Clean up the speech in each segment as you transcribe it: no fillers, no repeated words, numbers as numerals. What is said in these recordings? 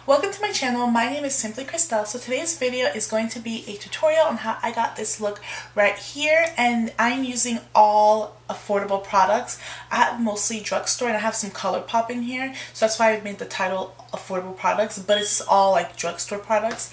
Welcome to my channel. My name is Simplykrystelle. So today's video is going to be a tutorial on how I got this look right here, and I'm using all affordable products. I have mostly drugstore and I have some Colourpop in here, so that's why I made the title affordable products, but it's all like drugstore products.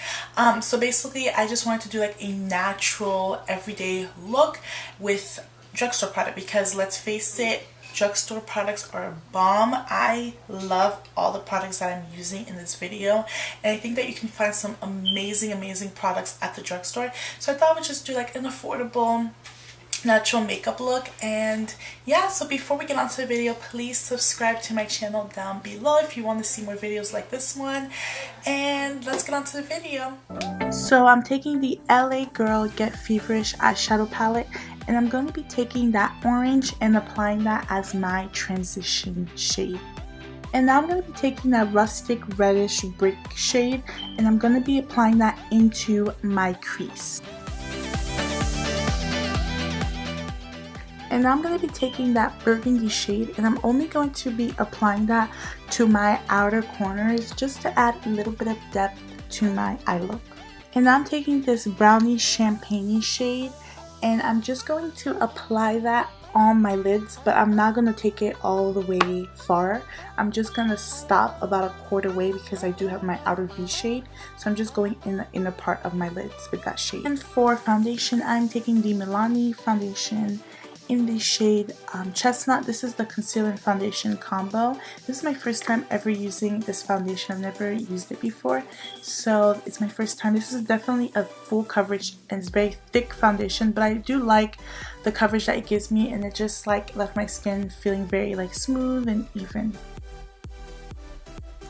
So basically I just wanted to do like a natural everyday look with drugstore product because let's face it, drugstore products are a bomb. I love all the products that I'm using in this video, and I think that you can find some amazing products at the drugstore. So I thought I would just do like an affordable natural makeup look. And yeah, so before we get on to the video, please subscribe to my channel down below if you want to see more videos like this one, and let's get on to the video. So I'm taking the LA Girl Get Feverish eyeshadow palette, and I'm going to be taking that orange and applying that as my transition shade. And now I'm going to be taking that rustic reddish brick shade, and I'm going to be applying that into my crease. And now I'm going to be taking that burgundy shade, and I'm only going to be applying that to my outer corners just to add a little bit of depth to my eye look. And now I'm taking this brownie champagne shade, and I'm just going to apply that on my lids, but I'm not going to take it all the way far. I'm just going to stop about a quarter way because I do have my outer V shade, so I'm just going in the inner part of my lids with that shade. And for foundation, I'm taking the Milani foundation in the shade Chestnut. This is the concealer and foundation combo. This is my first time ever using this foundation. I've never used it before, so it's my first time. This is definitely a full coverage and it's very thick foundation, but I do like the coverage that it gives me, and it just like left my skin feeling very like smooth and even.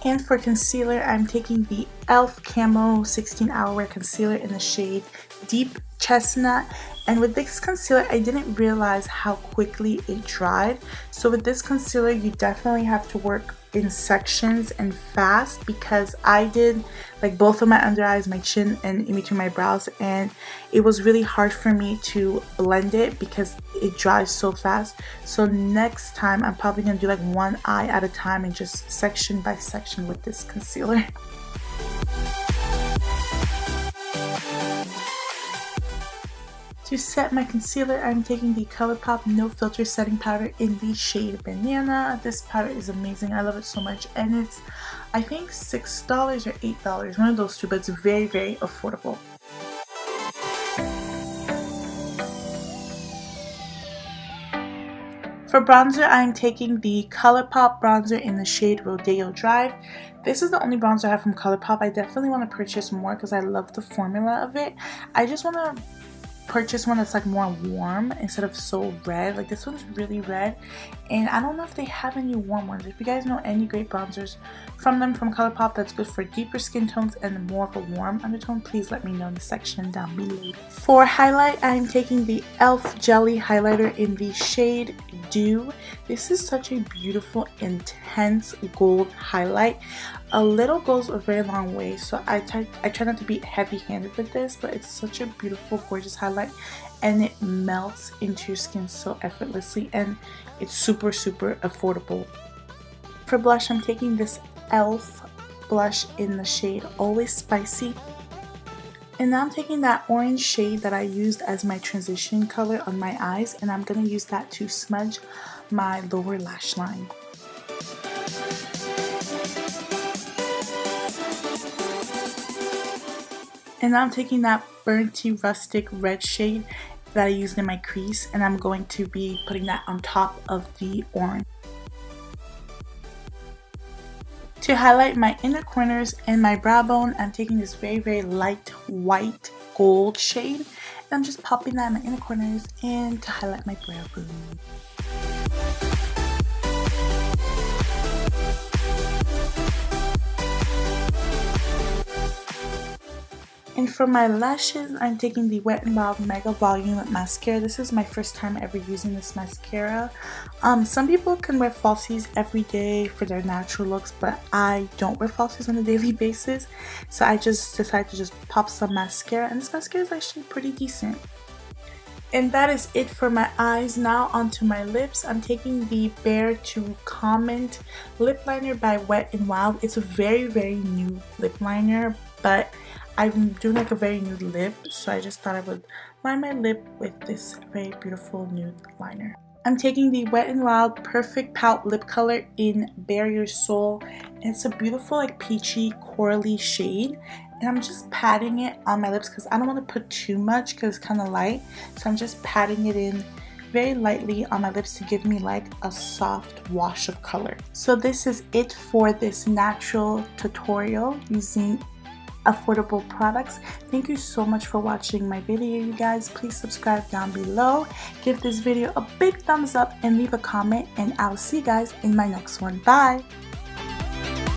And for concealer, I'm taking the e.l.f. Camo 16 Hour Wear Concealer in the shade Deep Chestnut. And with this concealer, I didn't realize how quickly it dried. So with this concealer, you definitely have to work in sections and fast, because I did like both of my under eyes, my chin, and in between my brows, and it was really hard for me to blend it because it dries so fast. So next time I'm probably gonna do like one eye at a time and just section by section with this concealer. To set my concealer, I'm taking the Colourpop No Filter Setting Powder in the shade Banana. This powder is amazing. I love it so much, and it's I think $6 or $8, one of those two, but it's very affordable. For bronzer, I'm taking the Colourpop bronzer in the shade Rodeo Drive. This is the only bronzer I have from Colourpop. I definitely want to purchase more because I love the formula of it. I just want to purchase one that's like more warm instead of so red. Like this one's really red, and I don't know if they have any warm ones. If you guys know any great bronzers from Colourpop that's good for deeper skin tones and more of a warm undertone, please let me know in the section down below. For highlight, I'm taking the e.l.f. Jelly Highlighter in the shade Dew. This is such a beautiful, intense gold highlight. A little goes a very long way, so I try not to be heavy-handed with this, but it's such a beautiful, gorgeous highlight, and it melts into your skin so effortlessly, and it's super affordable. For blush, I'm taking this e.l.f. blush in the shade Always Spicy. And now I'm taking that orange shade that I used as my transition color on my eyes, and I'm going to use that to smudge my lower lash line. And now I'm taking that burnty rustic red shade that I used in my crease, and I'm going to be putting that on top of the orange. To highlight my inner corners and my brow bone, I'm taking this very light white gold shade, and I'm just popping that in my inner corners and to highlight my brow bone. And for my lashes, I'm taking the Wet n Wild Mega Volume Mascara. This is my first time ever using this mascara. Some people can wear falsies every day for their natural looks, but I don't wear falsies on a daily basis. So I just decided to just pop some mascara, and this mascara is actually pretty decent. And that is it for my eyes. Now onto my lips. I'm taking the Bare to Comment lip liner by Wet n Wild. It's a very new lip liner, but I'm doing like a very nude lip, so I just thought I would line my lip with this very beautiful nude liner. I'm taking the Wet n Wild Perfect Pout lip color in Bare Your Soul. It's a beautiful like peachy corally shade, and I'm just patting it on my lips because I don't want to put too much because it's kind of light, so I'm just patting it in very lightly on my lips to give me like a soft wash of color. So this is it for this natural tutorial using affordable products. Thank you so much for watching my video, you guys. Please subscribe down below, give this video a big thumbs up, and leave a comment, and I'll see you guys in my next one. Bye.